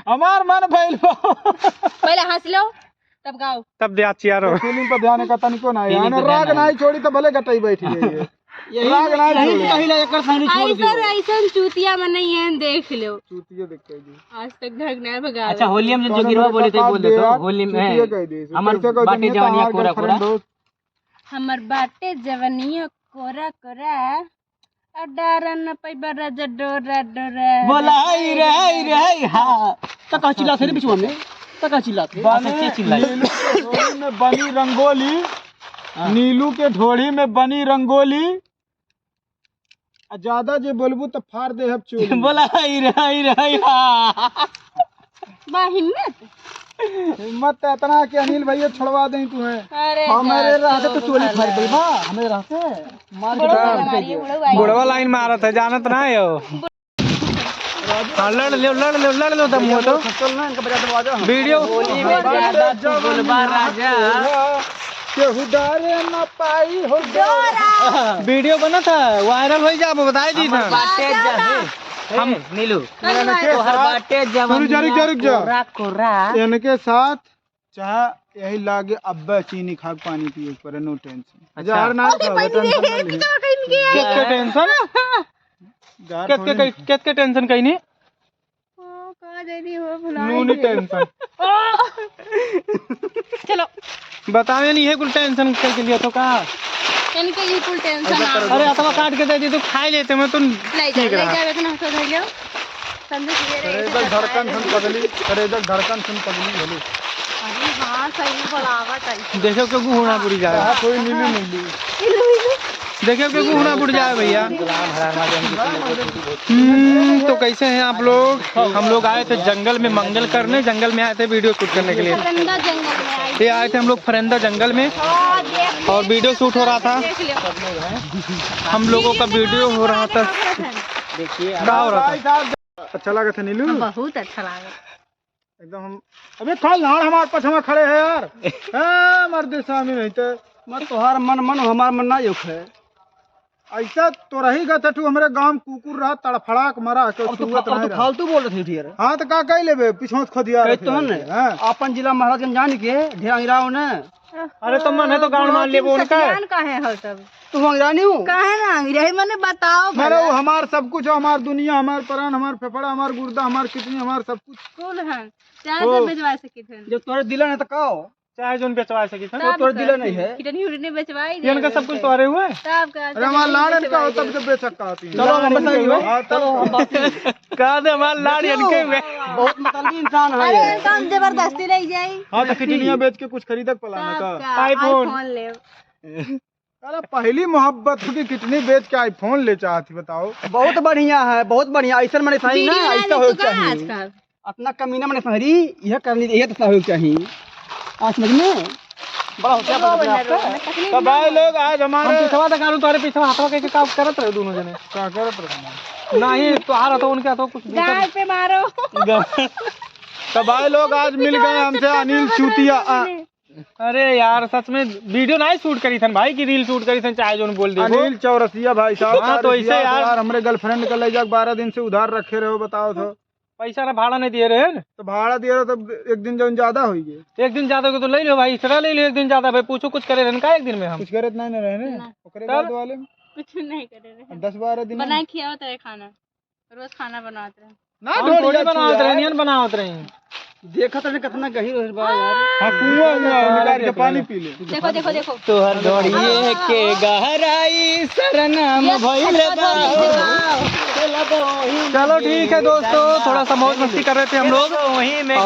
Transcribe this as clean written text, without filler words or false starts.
हमार मन भइल पहले हंस लो तब गाओ तब दे चियारो फीलिंग पर ध्यान का तनिको ना है राग नहीं छोड़ी तो भले गटई बैठी है ये राग नहीं छोड़ी ऐसा ऐसा चूतिया में नहीं है देख लो चूतिया देख के दी आज तक ढंग ना भगा अच्छा होली में जो गिरवा बोले थे बोल दे तो होली में हमर बाटे जवानिया कोरा कोरा हमर बाटे जवानिया कोरा कोरा अडारा न पैबा रज डोरा डोरा बोलाई रे हां तका चिल्ला थे बिचवा में तका चिल्ला थे बने ढोली में बनी रंगोली नीलू के ढोली में बनी रंगोली ज्यादा जे बोलबू तो फाड़ दे हब चोली बोलाई रे हां बा हिम्मत हिम्मत इतना कि अनिल भैया छोड़वा दें तुम्हें अरे हमारे रहते तो चोली फाड़ दे बा हमें रहते मार के बुढ़वा लाइन मारत है जानत ना है लड़ लो तब मुंह तो चलना इनका बजा दरवाजा वीडियो होली में ज्यादा तू बोलबा राजा केहू डारे न पाई हो वीडियो बना था वायरल हो जा बताई दी था बाटे जा हम नीलू तोहर बाटे जवानिया रुक जा कोरा कोरा इनके साथ चाहे यही लागे अब्बा चीनी खा पानी पिए पर नो टेंशन जार ना किसके टेंशन किसके टेंशन कहीं नहीं नूनी टेंशन चलो बतावे नहीं है कुल टेंशन के लिए तो का इनके ये कुल टेंशन आ अरे अथवा काट के दे दी तो खाई लेते मैं तो ले जा इतना हंसो धर लो संदेश ये रे करेदल धड़कन सुन पगली करेदल धड़कन सुन पगली भले अरे हां सही बोलावा चाहिए देखो के गुहना बुड़ी जाए कोई नीली मुंडी देखो के गुहना बुड़ जाए भैया तो कैसे हैं आप लोग हम लोग आए थे जंगल में मंगल करने जंगल में आए थे वीडियो शूट करने के लिए फरंदा जंगल में आए ये आए थे हम लोग फरंदा जंगल में देख और वीडियो शूट हो रहा था देख लो हम लोगों का वीडियो हो रहा था देखिए क्या हो रहा था अच्छा लगा था नीलू बहुत अच्छा लगा एकदम हम अबे कल नाड़ हमारे पास हम खड़े हैं यार हां मर्द सामने नहीं तो मत तोहार मन हमार मन ना युख है ऐसा तो रही गा तू हमारे गांव कुकुर रहा तड़फड़ाक मरा के सुवत नहीं रहा फालतू बोल रहे थे यार हां तो का कह लेबे पिछों खदिया कह तो ने अपन जिला महाराजगंज जान के ढेर गिराओ ने अरे तो मन है तो गाँव मान लेबो उनका जान काहे हो सब तू अंग्रानी हूँ काहे ना अंग्रेजी मैंने बताओ मेरे वो हमार सब कुछ हमार दुनिया हमार प्राण हमार फेफड़ा हमार गुर्दा हमार किडनी हमार सब कुछ कौन है चाहे बेचवा सके थे जब तोरे दिला है तो काओ चाहे जोन बेचवा सकी था तो तोरे दिला नहीं है कितनी उड़ने बेचवाई ये उनका सब कुछ तोरे हुए सब का अरे हमार लाड़न का तब से बेचक आती है चलो हम बताइए चलो हम बात कहा दे हमारे लाड़ी इनके हुए बहुत मतलबी इंसान है अरे ये काम जबरदस्ती ले जाई हां तो किडनियां बेच के कुछ खरीदक पलाने का आईफोन ले अरे पहली मोहब्बत की किडनी बेच के आईफोन ले चाहती बताओ बहुत बढ़िया है बहुत बढ़िया ऐसा मैंने सही ना ऐसा हो चाहिए आजकल अपना कमीना मैंने सही यह करनी यह तो हो चाहिए आज समझ में बड़ा होशियार बन आपका तो भाई लोग आज हमारे पिछवा तक आलू तोरे पीछे हाथवा कैसे काम करत रहे दोनों जने क्या करत रहे नहीं तो आ रहा था उनके हाथों कुछ गाय पे मारो तो भाई लोग आज मिल गए हमसे अनिल चूतिया अरे यार सच में वीडियो नहीं शूट करी थन भाई की रील शूट करी थन चाहे जोन बोल दे अनिल चौरसिया भाई साहब हाँ, तो ऐसे यार हमारे गर्लफ्रेंड का ले जा 12 दिन से उधार रखे रहो बताओ तो पैसा ना भाड़ा नहीं दिए रहे तो भाड़ा दिया तो एक दिन जो ज्यादा हुई है एक दिन ज्यादा को तो ले लो भाई इसरा ले लो एक दिन ज्यादा भाई पूछो कुछ करे रहन का एक दिन में हम कुछ करे नहीं ना रहे ना। ओकरे बाद वाले में कुछ नहीं करे रहे 10-12 दिन बनाए खियाओ तेरे खाना रोज खाना बनाते रहे ना हम थोड़ी बनावत रहे नियन बनावत रहे देखा तो कितना गहीर है बा यार हां कुआं निकाल के पानी पी ले देखो देखो देखो तोहर दौड़िए के गहराई सरनाम भइल बा चलो ठीक है दोस्तों थोड़ा सा मौज मस्ती कर रहे थे हम लोग वही में